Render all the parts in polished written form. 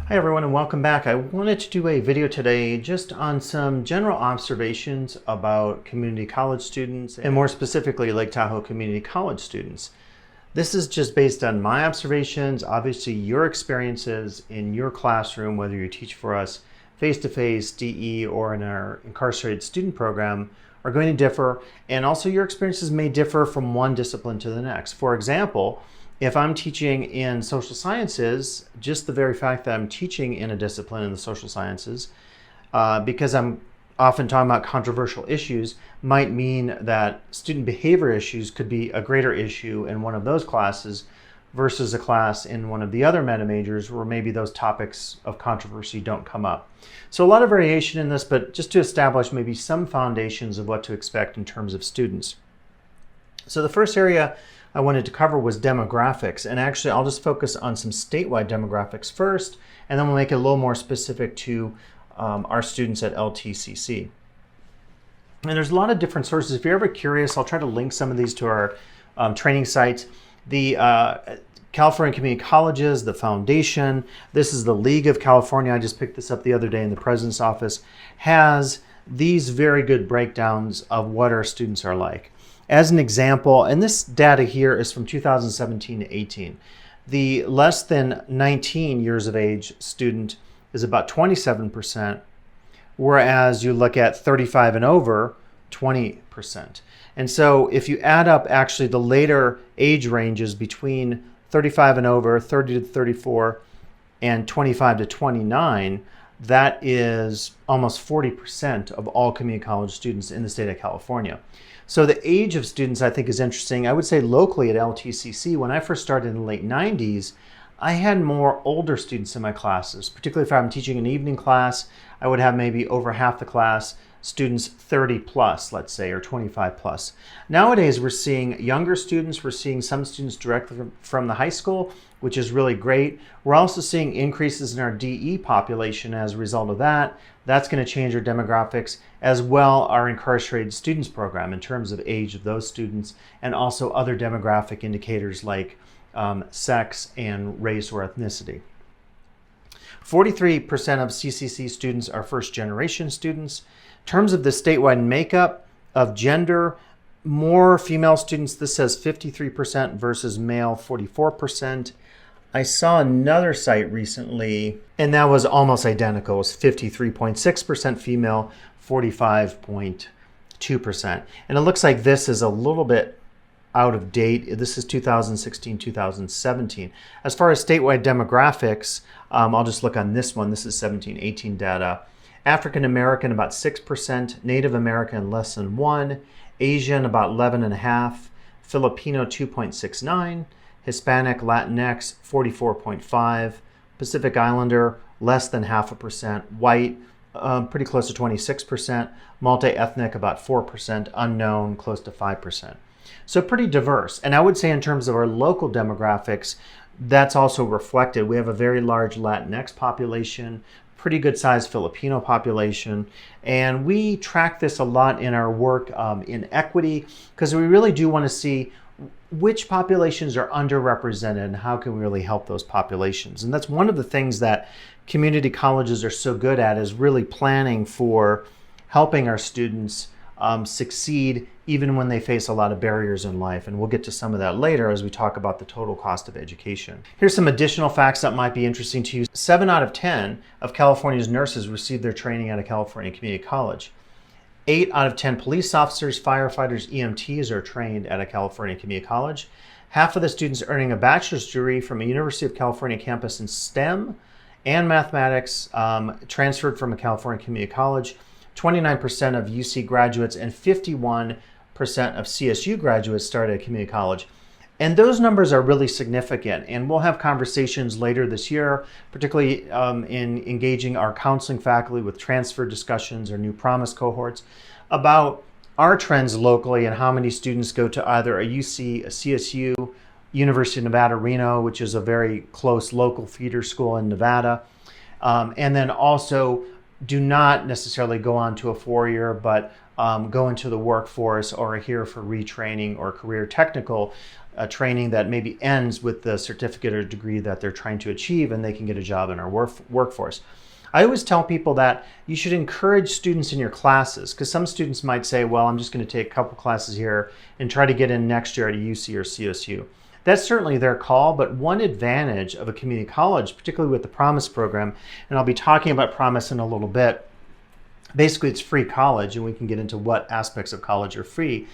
Hi everyone and welcome back. I wanted to do a video today just on some general observations about community college students and more specifically Lake Tahoe community college students. This is just based on my observations. Obviously your experiences in your classroom, whether you teach for us face-to-face, DE, or in our incarcerated student program, are going to differ, and also your experiences may differ from one discipline to the next. For example, if I'm teaching in social sciences, just the very fact that I'm teaching in a discipline in the social sciences, because I'm often talking about controversial issues, might mean that student behavior issues could be a greater issue in one of those classes versus a class in one of the other meta majors where maybe those topics of controversy don't come up. So a lot of variation in this, but just to establish maybe some foundations of what to expect in terms of students. So the first area I wanted to cover was demographics, and actually I'll just focus on some statewide demographics first, and then we'll make it a little more specific to our students at LTCC. And there's a lot of different sources. If you're ever curious, I'll try to link some of these to our training sites. The California Community Colleges, the Foundation, this is the League of California, I just picked this up the other day in the President's office, has these very good breakdowns of what our students are like. As an example, and this data here is from 2017 to 18, the less than 19 years of age student is about 27%, whereas you look at 35 and over, 20%. And so if you add up actually the later age ranges between 35 and over, 30 to 34, and 25 to 29, that is almost 40% of all community college students in the state of California. So the age of students I think is interesting. I would say locally at LTCC, when I first started in the late 90s, I had more older students in my classes, particularly if I'm teaching an evening class. I would have maybe over half the class students 30 plus, let's say, or 25 plus. Nowadays, we're seeing younger students. We're seeing some students directly from the high school, which is really great. We're also seeing increases in our DE population as a result of that. That's going to change our demographics, as well our incarcerated students program in terms of age of those students, and also other demographic indicators like sex and race or ethnicity. 43% of CCC students are first-generation students. In terms of the statewide makeup of gender, more female students, this says 53% versus male 44%. I saw another site recently, and that was almost identical. It was 53.6% female, 45.2%. And it looks like this is a little bit out of date. This is 2016, 2017. As far as statewide demographics, I'll just look on this one. This is 17, 18 data. African American about 6%, Native American less than 1%, Asian about 11.5%, Filipino 2.69%, Hispanic Latinx 44.5%, Pacific Islander less than 0.5%, white pretty close to 26%, multi-ethnic about 4%, unknown close to 5%. So pretty diverse. And I would say in terms of our local demographics, that's also reflected. We have a very large Latinx population, pretty good sized Filipino population, and we track this a lot in our work in equity, because we really do want to see which populations are underrepresented and how can we really help those populations. And that's one of the things that community colleges are so good at, is really planning for helping our students succeed even when they face a lot of barriers in life. And we'll get to some of that later as we talk about the total cost of education. Here's some additional facts that might be interesting to you. 7 out of 10 of California's nurses received their training at a California community college. 8 out of 10 police officers, firefighters, EMTs are trained at a California community college. Half of the students earning a bachelor's degree from a University of California campus in STEM and mathematics transferred from a California community college. 29% of UC graduates and 51% of CSU graduates started at community college. And those numbers are really significant. And we'll have conversations later this year, particularly in engaging our counseling faculty with transfer discussions or new promise cohorts, about our trends locally and how many students go to either a UC, a CSU, University of Nevada, Reno, which is a very close local feeder school in Nevada, and then also do not necessarily go on to a four-year, but go into the workforce or are here for retraining or career technical training that maybe ends with the certificate or degree that they're trying to achieve, and they can get a job in our workforce. I always tell people that you should encourage students in your classes, because some students might say, well, I'm just going to take a couple classes here and try to get in next year at a UC or CSU. That's certainly their call, but one advantage of a community college, particularly with the Promise program, and I'll be talking about Promise in a little bit, basically it's free college, and we can get into what aspects of college are free.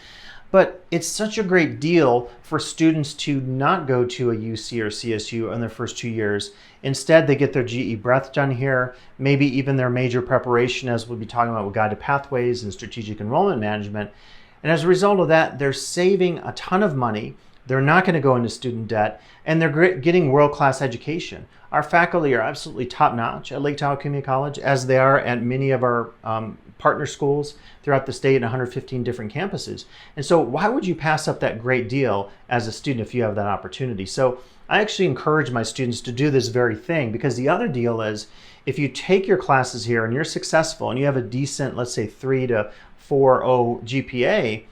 But it's such a great deal for students to not go to a UC or CSU in their first 2 years. Instead, they get their GE Breath done here, maybe even their major preparation, as we'll be talking about with guided pathways and strategic enrollment management. And as a result of that, they're saving a ton of money. They're not going to go into student debt, and they're getting world-class education. Our faculty are absolutely top-notch at Lake Tahoe Community College, as they are at many of our partner schools throughout the state and 115 different campuses. And so why would you pass up that great deal as a student if you have that opportunity? So I actually encourage my students to do this very thing, because the other deal is if you take your classes here and you're successful and you have a decent, let's say 3 to 4.0 GPA,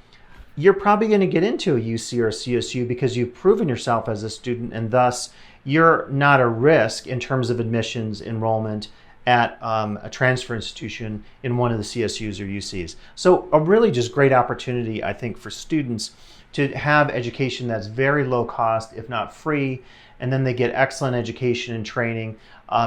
you're probably going to get into a UC or a CSU because you've proven yourself as a student, and thus you're not a risk in terms of admissions, enrollment at a transfer institution in one of the CSUs or UCs. So a really just great opportunity, I think, for students to have education that's very low cost, if not free, and then they get excellent education and training.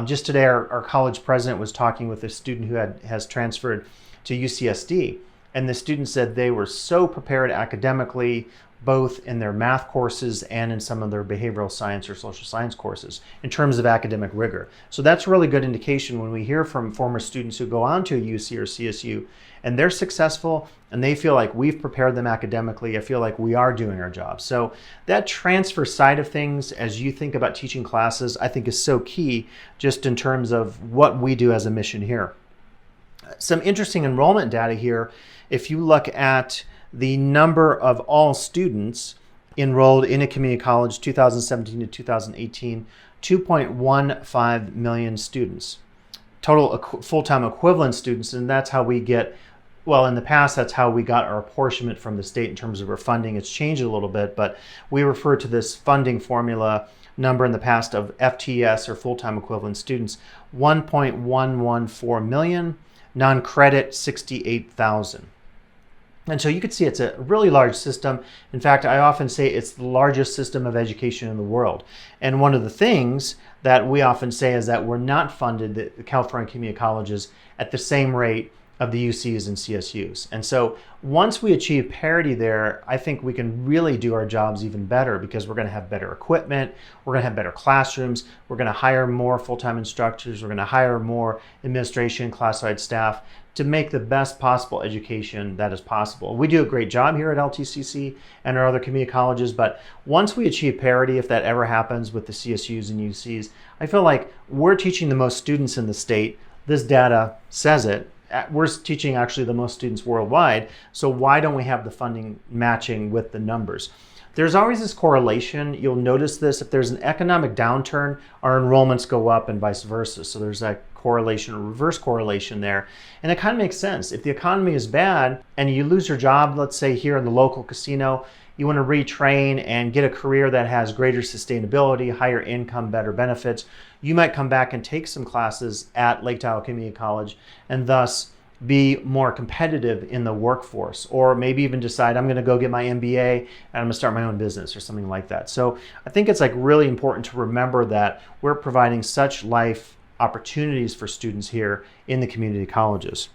Just today, our college president was talking with a student who has transferred to UCSD, and the student said they were so prepared academically, both in their math courses and in some of their behavioral science or social science courses in terms of academic rigor. So that's a really good indication when we hear from former students who go on to a UC or CSU and they're successful and they feel like we've prepared them academically. I feel like we are doing our job. So that transfer side of things, as you think about teaching classes, I think is so key just in terms of what we do as a mission here. Some interesting enrollment data here. If you look at the number of all students enrolled in a community college 2017 to 2018, 2.15 million students. Total full-time equivalent students, and that's how we get, well, in the past, that's how we got our apportionment from the state in terms of our funding. It's changed a little bit, but we refer to this funding formula number in the past of FTS, or full-time equivalent students, 1.114 million, non-credit 68,000. And so you can see it's a really large system. In fact, I often say it's the largest system of education in the world. And one of the things that we often say is that we're not funded, the California community colleges, at the same rate of the UCs and CSUs. And so once we achieve parity there, I think we can really do our jobs even better, because we're going to have better equipment, we're going to have better classrooms, we're going to hire more full-time instructors, we're going to hire more administration, classified staff to make the best possible education that is possible. We do a great job here at LTCC and our other community colleges, but once we achieve parity, if that ever happens with the CSUs and UCs, I feel like we're teaching the most students in the state. This data says it. We're teaching actually the most students worldwide, so why don't we have the funding matching with the numbers? There's always this correlation. You'll notice this. If there's an economic downturn, our enrollments go up and vice versa. So there's that correlation or reverse correlation there. And it kind of makes sense. If the economy is bad and you lose your job, let's say here in the local casino, you want to retrain and get a career that has greater sustainability, higher income, better benefits, you might come back and take some classes at Lake Tahoe Community College and thus be more competitive in the workforce, or maybe even decide I'm going to go get my MBA and I'm going to start my own business or something like that. So I think it's like really important to remember that we're providing such life opportunities for students here in the community colleges.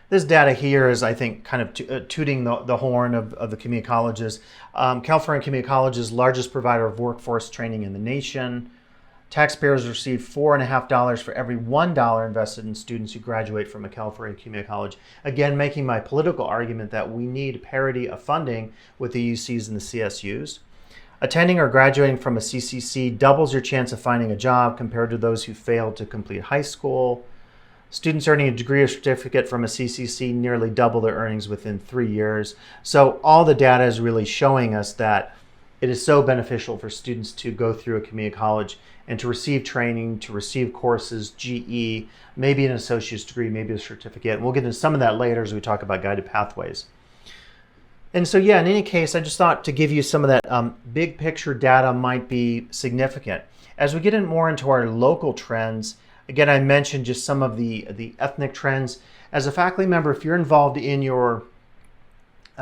This data here is, I think, kind of tooting the horn of the community colleges. California Community College is the largest provider of workforce training in the nation. Taxpayers receive $4.50 for every $1 invested in students who graduate from a California community college. Again, making my political argument that we need parity of funding with the UCs and the CSUs. Attending or graduating from a CCC doubles your chance of finding a job compared to those who failed to complete high school. Students earning a degree or certificate from a CCC nearly double their earnings within 3 years. So all the data is really showing us that it is so beneficial for students to go through a community college and to receive training, to receive courses, GE, maybe an associate's degree, maybe a certificate. And we'll get into some of that later as we talk about guided pathways. And so, yeah, in any case, I just thought to give you some of that big picture data might be significant. As we get in more into our local trends, again, I mentioned just some of the ethnic trends. As a faculty member, if you're involved in your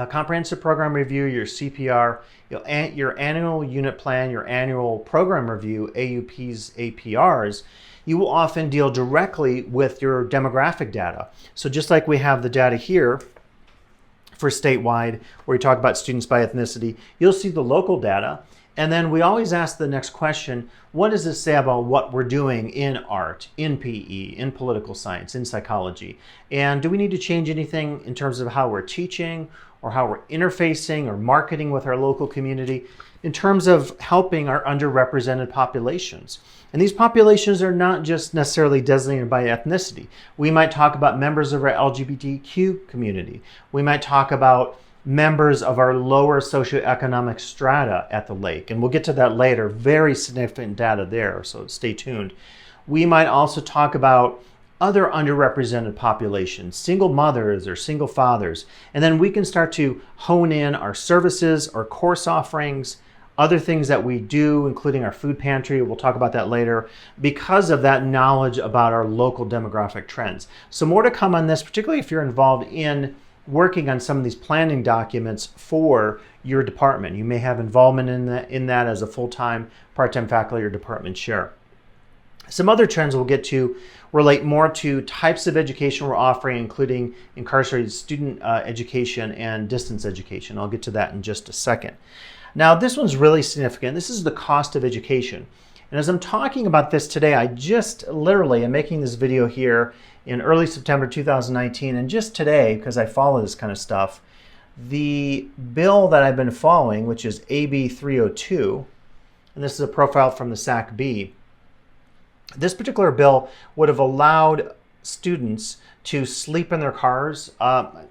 comprehensive program review, your CPR, your annual unit plan, your annual program review, AUPs, APRs, you will often deal directly with your demographic data. So just like we have the data here for statewide, where we talk about students by ethnicity, you'll see the local data. And then we always ask the next question, what does this say about what we're doing in art, in PE, in political science, in psychology? And do we need to change anything in terms of how we're teaching or how we're interfacing or marketing with our local community in terms of helping our underrepresented populations? And these populations are not just necessarily designated by ethnicity. We might talk about members of our LGBTQ community. We might talk about members of our lower socioeconomic strata at the lake. And we'll get to that later. Very significant data there, so stay tuned. We might also talk about other underrepresented populations, single mothers or single fathers. And then we can start to hone in our services, our course offerings, other things that we do, including our food pantry. We'll talk about that later, because of that knowledge about our local demographic trends. So more to come on this, particularly if you're involved in working on some of these planning documents for your department. You may have involvement in that as a full-time, part-time faculty or department chair. Some other trends we'll get to relate more to types of education we're offering, including incarcerated student education and distance education. I'll get to that in just a second. Now, this one's really significant. This is the cost of education. And as I'm talking about this today, I just literally am making this video here in early September 2019, and just today, because I follow this kind of stuff, the bill that I've been following, which is AB 302, and this is a profile from the SAC-B, this particular bill would have allowed students to sleep in their cars on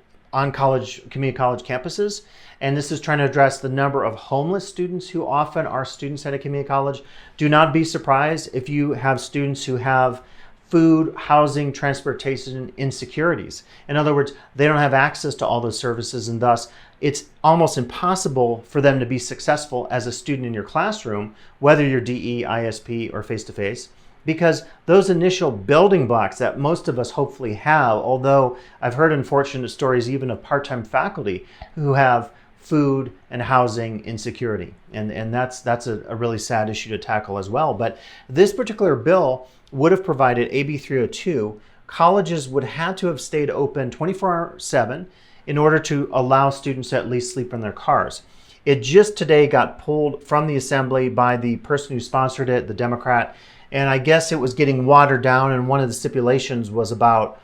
community college campuses. And this is trying to address the number of homeless students who often are students at a community college. Do not be surprised if you have students who have food, housing, transportation insecurities. In other words, they don't have access to all those services, and thus it's almost impossible for them to be successful as a student in your classroom, whether you're DE, ISP, or face-to-face, because those initial building blocks that most of us hopefully have, although I've heard unfortunate stories even of part-time faculty who have food and housing insecurity. And that's a really sad issue to tackle as well. But this particular bill would have provided, AB 302, colleges would have to have stayed open 24/7 in order to allow students to at least sleep in their cars. It just today got pulled from the assembly by the person who sponsored it, the Democrat, and I guess it was getting watered down, and one of the stipulations was about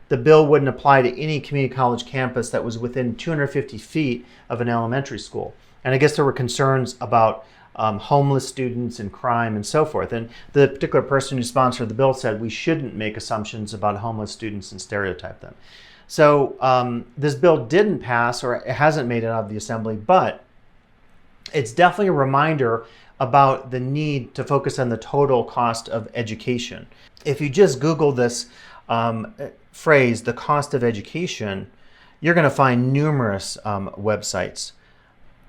the bill wouldn't apply to any community college campus that was within 250 feet of an elementary school. And I guess there were concerns about homeless students and crime and so forth. And the particular person who sponsored the bill said we shouldn't make assumptions about homeless students and stereotype them. So this bill didn't pass, or it hasn't made it out of the assembly, but it's definitely a reminder about the need to focus on the total cost of education. If you just Google this phrase, the cost of education, you're going to find numerous websites.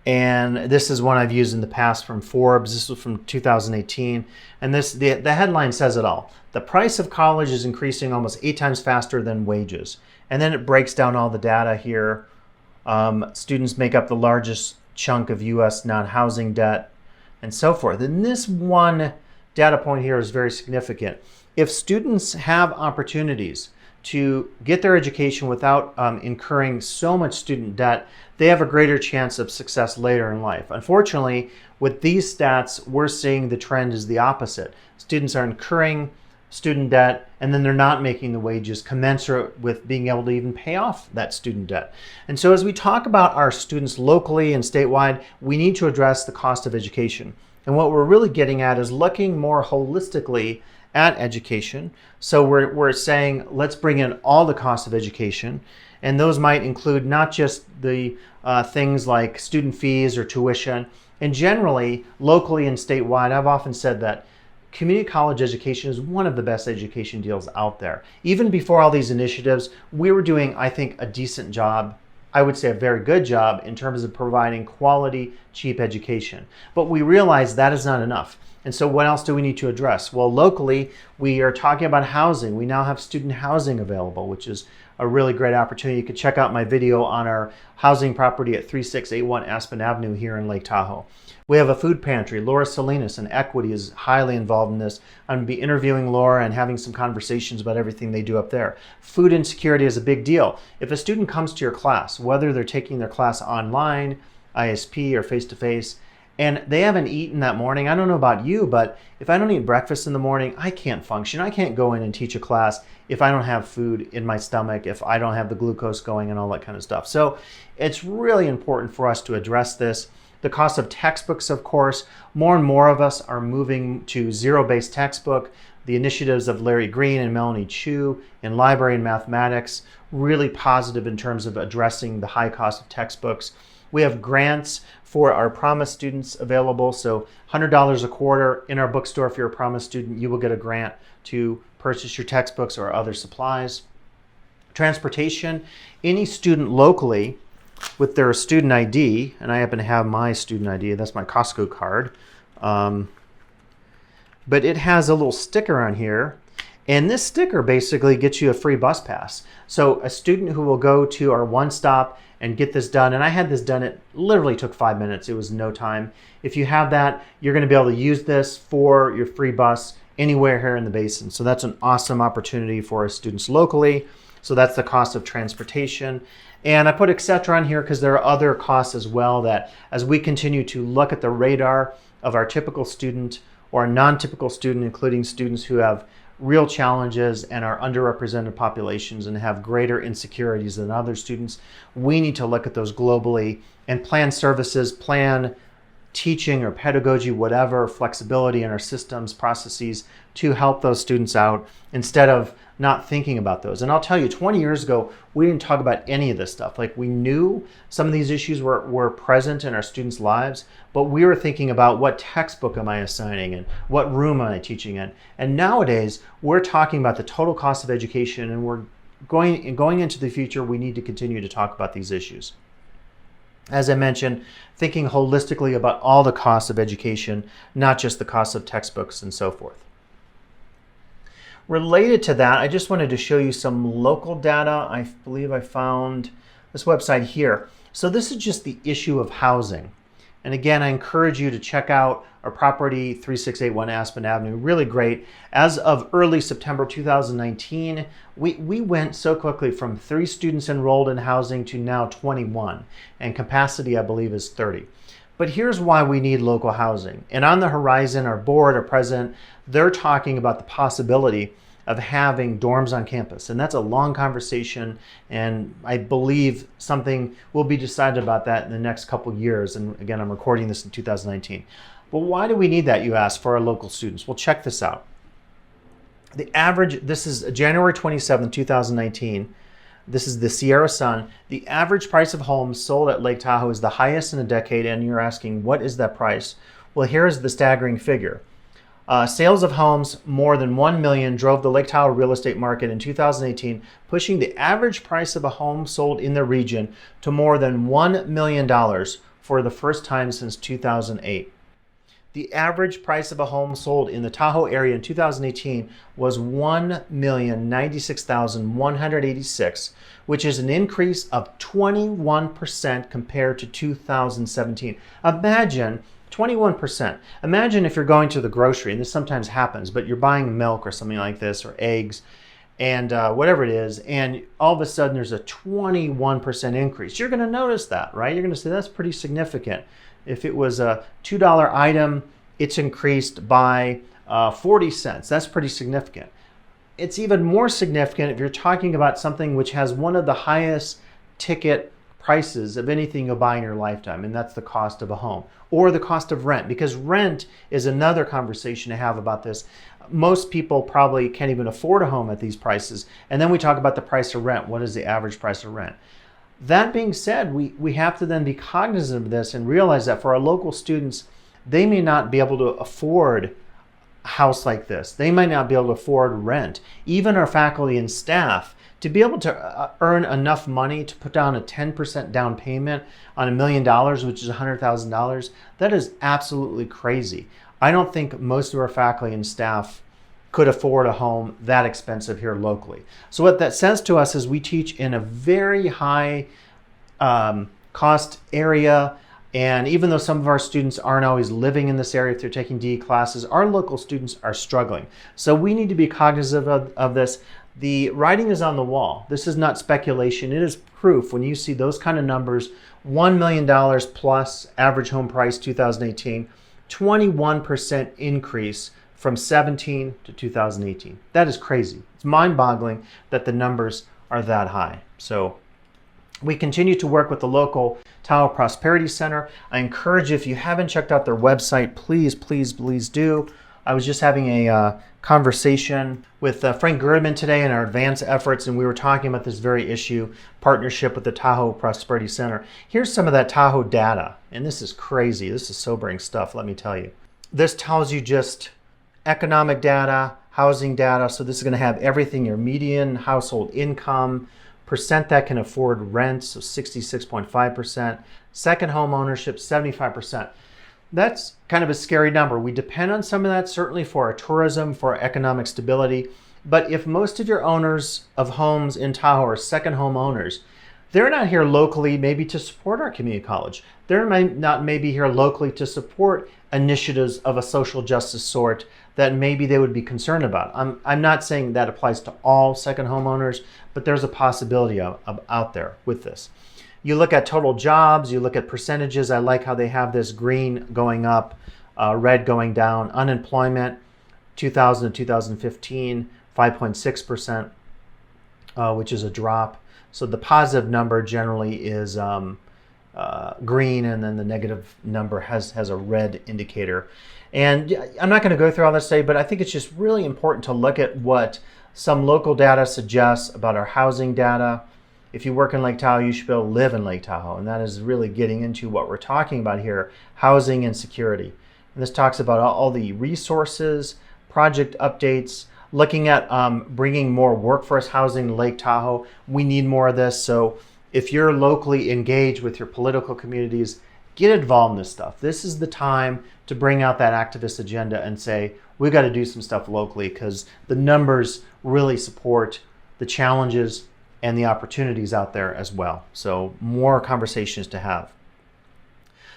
And this is one I've used in the past from Forbes. This was from 2018. And the headline says it all. The price of college is increasing almost 8 times faster than wages. And then it breaks down all the data here. Students make up the largest chunk of U.S. non-housing debt and so forth. And this one data point here is very significant. If students have opportunities to get their education without incurring so much student debt, they have a greater chance of success later in life. Unfortunately, with these stats, we're seeing the trend is the opposite. Students are incurring student debt, and then they're not making the wages commensurate with being able to even pay off that student debt. And so as we talk about our students locally and statewide, we need to address the cost of education. And what we're really getting at is looking more holistically at education. So we're saying, let's bring in all the costs of education. And those might include not just the things like student fees or tuition. And generally, locally and statewide, I've often said that community college education is one of the best education deals out there. Even before all these initiatives, we were doing, I think, a decent job. I would say a very good job in terms of providing quality, cheap education. But we realized that is not enough. And so what else do we need to address? Well, locally, we are talking about housing. We now have student housing available, which is a really great opportunity. You can check out my video on our housing property at 3681 Aspen Avenue here in Lake Tahoe. We have a food pantry. Laura Salinas and Equity is highly involved in this. I'm going to be interviewing Laura and having some conversations about everything they do up there. Food insecurity is a big deal. If a student comes to your class, whether they're taking their class online, ISP, or face-to-face, and they haven't eaten that morning, I don't know about you, but if I don't eat breakfast in the morning, I can't function. I can't go in and teach a class if I don't have food in my stomach, if I don't have the glucose going and all that kind of stuff. So it's really important for us to address this. The cost of textbooks, of course, more and more of us are moving to zero-based textbook. The initiatives of Larry Green and Melanie Chu in library and mathematics, really positive in terms of addressing the high cost of textbooks. We have grants for our Promise students available. So $100 a quarter in our bookstore. If you're a Promise student, you will get a grant to purchase your textbooks or other supplies. Transportation, any student locally with their student ID, and I happen to have my student ID, that's my Costco card, but it has a little sticker on here, and this sticker basically gets you a free bus pass. So a student who will go to our one stop and get this done, and I had this done, it literally took 5 minutes, it was no time. If you have that, you're going to be able to use this for your free bus anywhere here in the basin. So that's an awesome opportunity for our students locally. So that's the cost of transportation. And I put etc. on here because there are other costs as well that as we continue to look at the radar of our typical student or non-typical student, including students who have real challenges and are underrepresented populations and have greater insecurities than other students, we need to look at those globally and plan services, plan teaching or pedagogy, whatever, flexibility in our systems, processes to help those students out instead of not thinking about those. And I'll tell you, 20 years ago, we didn't talk about any of this stuff. Like, we knew some of these issues were present in our students' lives, but we were thinking about what textbook am I assigning and what room am I teaching in. And nowadays, we're talking about the total cost of education, and we're going into the future, we need to continue to talk about these issues. As I mentioned, thinking holistically about all the costs of education, not just the cost of textbooks and so forth. Related to that, I just wanted to show you some local data. I believe I found this website here. So this is just the issue of housing. And again, I encourage you to check out our property, 3681 Aspen Avenue, really great. As of early September 2019, we went so quickly from 3 students enrolled in housing to now 21, and capacity, I believe, is 30. But here's why we need local housing. And on the horizon, our board, our president, they're talking about the possibility of having dorms on campus. And that's a long conversation, and I believe something will be decided about that in the next couple years. And again, I'm recording this in 2019. But why do we need that, you ask, for our local students? Well, check this out. The average, this is January 27, 2019. This is the Sierra Sun. The average price of homes sold at Lake Tahoe is the highest in a decade, and you're asking, what is that price? Well, here is the staggering figure. Sales of homes more than 1 million drove the Lake Tahoe real estate market in 2018, pushing the average price of a home sold in the region to more than $1 million for the first time since 2008. The average price of a home sold in the Tahoe area in 2018 was $1,096,186, which is an increase of 21% compared to 2017. Imagine 21%. Imagine if you're going to the grocery, and this sometimes happens, but you're buying milk or something like this, or eggs, and whatever it is, and all of a sudden there's a 21% increase. You're going to notice that, right? You're going to say that's pretty significant. If it was a $2 item, it's increased by 40 cents. That's pretty significant. It's even more significant if you're talking about something which has one of the highest ticket prices of anything you'll buy in your lifetime, and that's the cost of a home or the cost of rent, because rent is another conversation to have about this. Most people probably can't even afford a home at these prices, and then we talk about the price of rent. What is the average price of rent? That being said, we have to then be cognizant of this and realize that for our local students, they may not be able to afford a house like this. They might not be able to afford rent. Even our faculty and staff, to be able to earn enough money to put down a 10% down payment on $1 million, which is $100,000, that is absolutely crazy. I don't think most of our faculty and staff could afford a home that expensive here locally. So what that says to us is we teach in a very high cost area, and even though some of our students aren't always living in this area if they're taking DE classes, our local students are struggling. So we need to be cognizant of this. The writing is on the wall. This is not speculation. It is proof. When you see those kind of numbers, $1 million plus average home price 2018, 21% increase from 17 to 2018. That is crazy. It's mind-boggling that the numbers are that high. So we continue to work with the local Tahoe Prosperity Center. I encourage you, if you haven't checked out their website, please, please, please do. I was just having a conversation with Frank Girdman today in our advance efforts, and we were talking about this very issue, partnership with the Tahoe Prosperity Center. Here's some of that Tahoe data, and this is crazy. This is sobering stuff, let me tell you. This tells you just economic data, housing data, so this is going to have everything, your median household income, percent that can afford rent, so 66.5%, second home ownership, 75%. That's kind of a scary number. We depend on some of that certainly for our tourism, for our economic stability. But if most of your owners of homes in Tahoe are second home owners, they're not here locally maybe to support our community college. They're not maybe here locally to support initiatives of a social justice sort that maybe they would be concerned about. I'm not saying that applies to all second homeowners, but there's a possibility out there with this. You look at total jobs, you look at percentages. I like how they have this green going up, red going down. Unemployment, 2000 to 2015, 5.6%, which is a drop. So the positive number generally is green, and then the negative number has a red indicator. And I'm not going to go through all this today, but I think it's just really important to look at what some local data suggests about our housing data. If you work in Lake Tahoe, you should be able to live in Lake Tahoe. And that is really getting into what we're talking about here, housing and security. And this talks about all the resources, project updates, looking at bringing more workforce housing to Lake Tahoe. We need more of this. So if you're locally engaged with your political communities, get involved in this stuff. This is the time to bring out that activist agenda and say, we've got to do some stuff locally, because the numbers really support the challenges and the opportunities out there as well. So more conversations to have.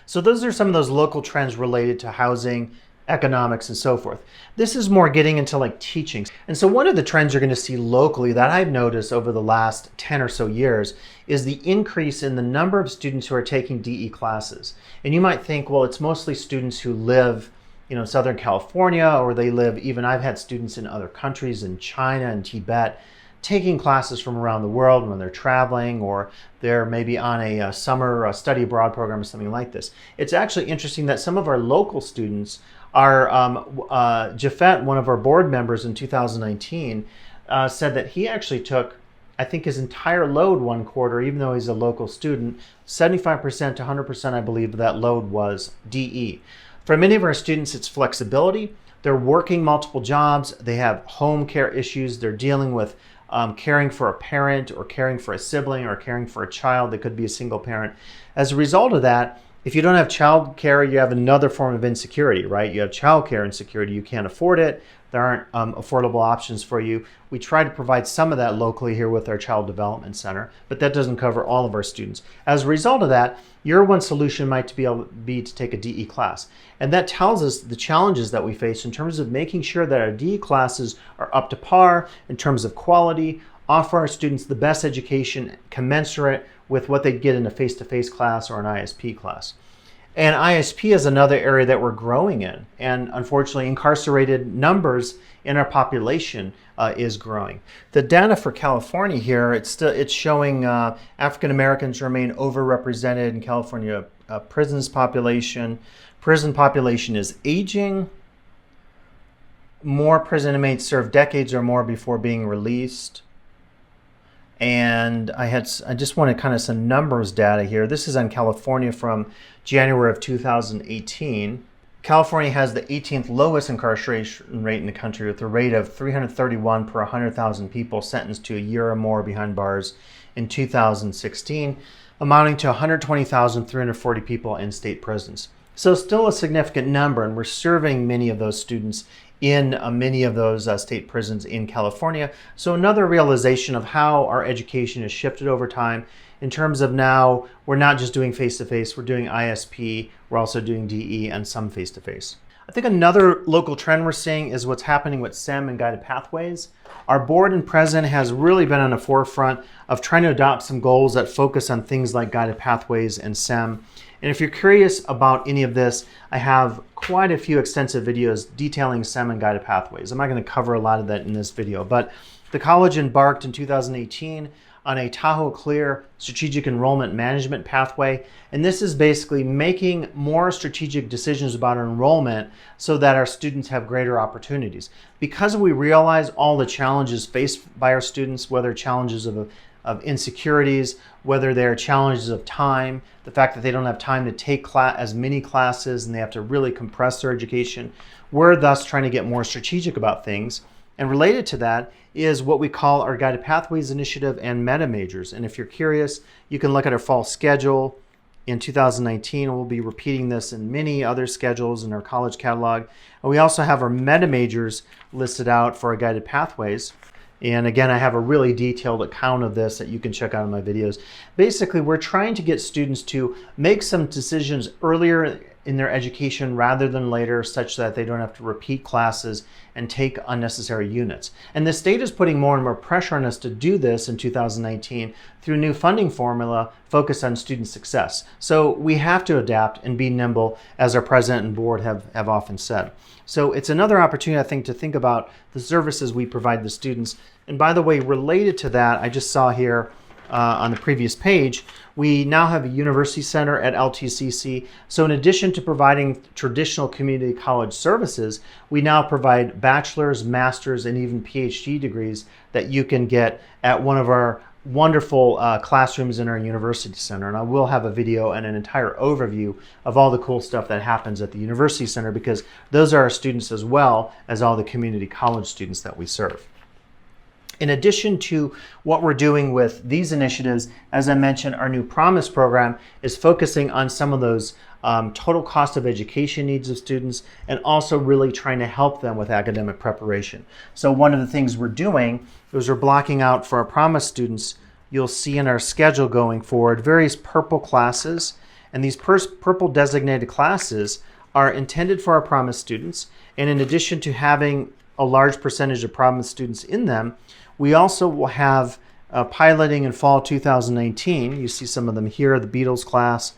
So those are some of those local trends related to housing, economics, and so forth. This is more getting into like teaching. And so one of the trends you're going to see locally that I've noticed over the last 10 or so years is the increase in the number of students who are taking DE classes. And you might think, well, it's mostly students who live, in Southern California, or they live, even I've had students in other countries, in China and Tibet, taking classes from around the world when they're traveling, or they're maybe on a summer study abroad program or something like this. It's actually interesting that some of our local students are, Jafet, one of our board members in 2019, said that he actually took, I think, his entire load one quarter, even though he's a local student. 75% to 100%, I believe, of that load was DE. For many of our students, it's flexibility. They're working multiple jobs. They have home care issues. They're dealing with caring for a parent, or caring for a sibling, or caring for a child. They could be a single parent. As a result of that, if you don't have child care, you have another form of insecurity, right? You have child care insecurity. You can't afford it. There aren't affordable options for you. We try to provide some of that locally here with our Child Development Center, but that doesn't cover all of our students. As a result of that, your one solution might be to take a DE class. And that tells us the challenges that we face in terms of making sure that our DE classes are up to par in terms of quality, offer our students the best education commensurate with what they'd get in a face-to-face class or an ISP class. And ISP is another area that we're growing in. And unfortunately, incarcerated numbers in our population is growing. The data for California here, it's showing African Americans remain overrepresented in California prisons population. Prison population is aging. More prison inmates serve decades or more before being released. And I just wanted kind of some numbers data here. This is on California from January of 2018. California has the 18th lowest incarceration rate in the country, with a rate of 331 per 100,000 people sentenced to a year or more behind bars in 2016, amounting to 120,340 people in state prisons. So still a significant number, and we're serving many of those students in many of those state prisons in California. So another realization of how our education has shifted over time in terms of now we're not just doing face-to-face, we're doing ISP, we're also doing DE and some face-to-face. I think another local trend we're seeing is what's happening with STEM and guided pathways. Our board and president has really been on the forefront of trying to adopt some goals that focus on things like guided pathways and STEM. And if you're curious about any of this, I have quite a few extensive videos detailing STEM and guided pathways. I'm not going to cover a lot of that in this video, but the college embarked in 2018 on a Tahoe Clear strategic enrollment management pathway. And this is basically making more strategic decisions about enrollment so that our students have greater opportunities. Because we realize all the challenges faced by our students, whether challenges of insecurities, whether they're challenges of time, the fact that they don't have time to take as many classes and they have to really compress their education, we're thus trying to get more strategic about things. And related to that is what we call our Guided Pathways Initiative and Meta Majors. And if you're curious, you can look at our fall schedule in 2019. We'll be repeating this in many other schedules in our college catalog. And we also have our Meta Majors listed out for our Guided Pathways. And again, I have a really detailed account of this that you can check out in my videos. Basically, we're trying to get students to make some decisions earlier in their education rather than later, such that they don't have to repeat classes and take unnecessary units. And the state is putting more and more pressure on us to do this in 2019 through a new funding formula focused on student success. So we have to adapt and be nimble, as our president and board have often said. So it's another opportunity, I think, to think about the services we provide the students. And by the way, related to that, I just saw here on the previous page, we now have a university center at LTCC. So in addition to providing traditional community college services, we now provide bachelor's, master's, and even PhD degrees that you can get at one of our wonderful classrooms in our university center. And I will have a video and an entire overview of all the cool stuff that happens at the university center, because those are our students as well as all the community college students that we serve. In addition to what we're doing with these initiatives, as I mentioned, our new Promise program is focusing on some of those total cost of education needs of students, and also really trying to help them with academic preparation. So one of the things we're doing is we're blocking out for our Promise students, you'll see in our schedule going forward, various purple classes. And these purple designated classes are intended for our Promise students. And in addition to having a large percentage of Promise students in them, we also will have piloting in fall 2019. You see some of them here, the Beatles class,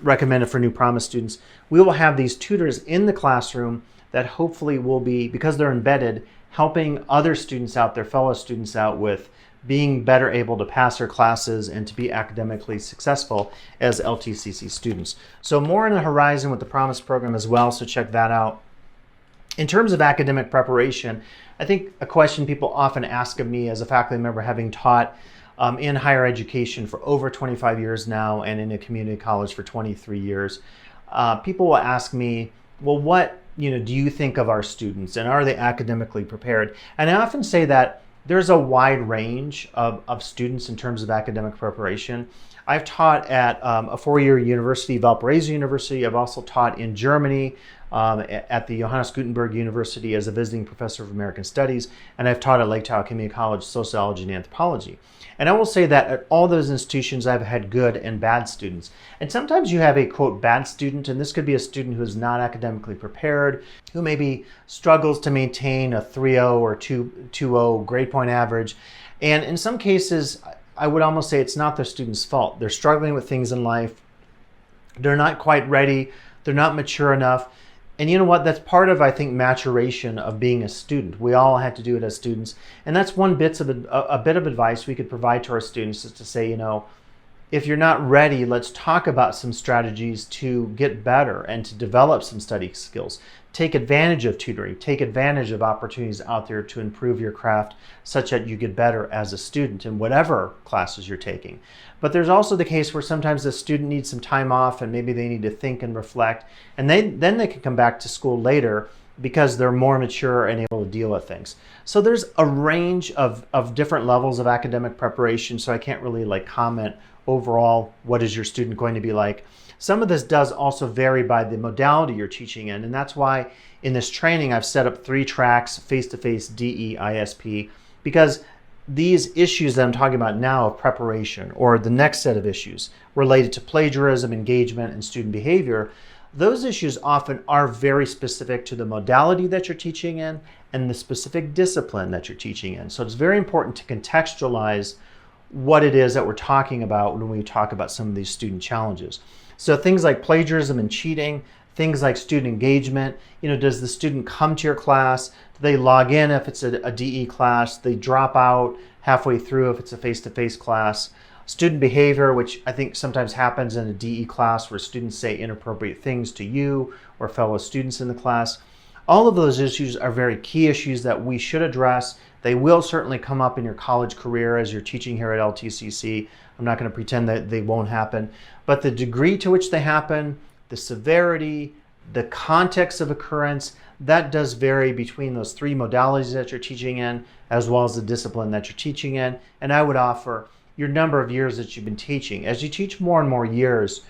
recommended for new Promise students. We will have these tutors in the classroom that hopefully will be, because they're embedded, helping other students out, their fellow students out, with being better able to pass their classes and to be academically successful as LTCC students. So more on the horizon with the Promise program as well, so check that out. In terms of academic preparation, I think a question people often ask of me as a faculty member, having taught in higher education for over 25 years now and in a community college for 23 years, people will ask me, well, what do you think of our students, and are they academically prepared? And I often say that there's a wide range of students in terms of academic preparation. I've taught at a four-year university, Valparaiso University. I've also taught in Germany at the Johannes Gutenberg University as a visiting professor of American Studies, and I've taught at Lake Tahoe Community College sociology and anthropology. And I will say that at all those institutions, I've had good and bad students. And sometimes you have a, quote, bad student, and this could be a student who is not academically prepared, who maybe struggles to maintain a 3.0 or 2.0 grade point average. And in some cases, I would almost say it's not the student's fault. They're struggling with things in life. They're not quite ready. They're not mature enough. And you know what? That's part of, I think, maturation of being a student. We all have to do it as students. And that's one bit of advice we could provide to our students, is to say, If you're not ready, let's talk about some strategies to get better and to develop some study skills. Take advantage of tutoring, take advantage of opportunities out there to improve your craft such that you get better as a student in whatever classes you're taking. But there's also the case where sometimes the student needs some time off and maybe they need to think and reflect, and then they can come back to school later because they're more mature and able to deal with things. So there's a range of different levels of academic preparation, so I can't really comment overall what is your student going to be like. Some of this does also vary by the modality you're teaching in, and that's why in this training I've set up 3 tracks: face-to-face, DE, ISP, because these issues that I'm talking about now of preparation, or the next set of issues related to plagiarism, engagement, and student behavior, those issues often are very specific to the modality that you're teaching in and the specific discipline that you're teaching in. So it's very important to contextualize what it is that we're talking about when we talk about some of these student challenges. So things like plagiarism and cheating, things like student engagement, does the student come to your class? Do they log in if it's a DE class? They drop out halfway through if it's a face-to-face class? Student behavior, which I think sometimes happens in a DE class where students say inappropriate things to you or fellow students in the class. All of those issues are very key issues that we should address. They will certainly come up in your college career as you're teaching here at LTCC. I'm not going to pretend that they won't happen, but the degree to which they happen, the severity, the context of occurrence, that does vary between those 3 modalities that you're teaching in, as well as the discipline that you're teaching in. And I would offer your number of years that you've been teaching. As you teach more and more years,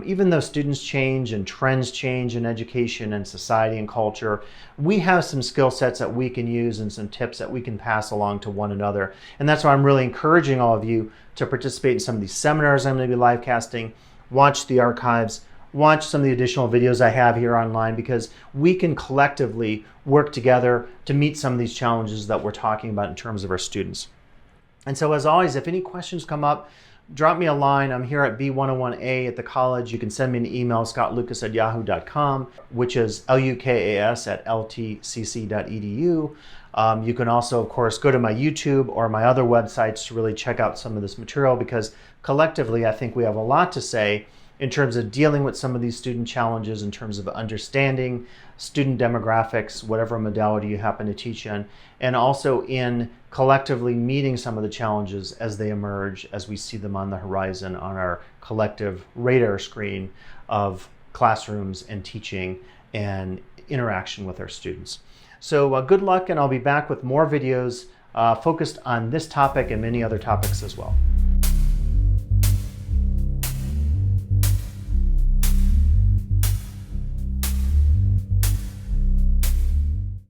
even though students change and trends change in education and society and culture, we have some skill sets that we can use and some tips that we can pass along to one another. And that's why I'm really encouraging all of you to participate in some of these seminars I'm going to be live casting, watch the archives, watch some of the additional videos I have here online, because we can collectively work together to meet some of these challenges that we're talking about in terms of our students. And so as always, if any questions come up, drop me a line. I'm here at B101A at the college. You can send me an email, scottlukas@yahoo.com, which is lukas@ltcc.edu. You can also, of course, go to my YouTube or my other websites to really check out some of this material, because collectively I think we have a lot to say in terms of dealing with some of these student challenges, in terms of understanding student demographics, whatever modality you happen to teach in, and also in collectively meeting some of the challenges as they emerge, as we see them on the horizon on our collective radar screen of classrooms and teaching and interaction with our students. So good luck, and I'll be back with more videos focused on this topic and many other topics as well.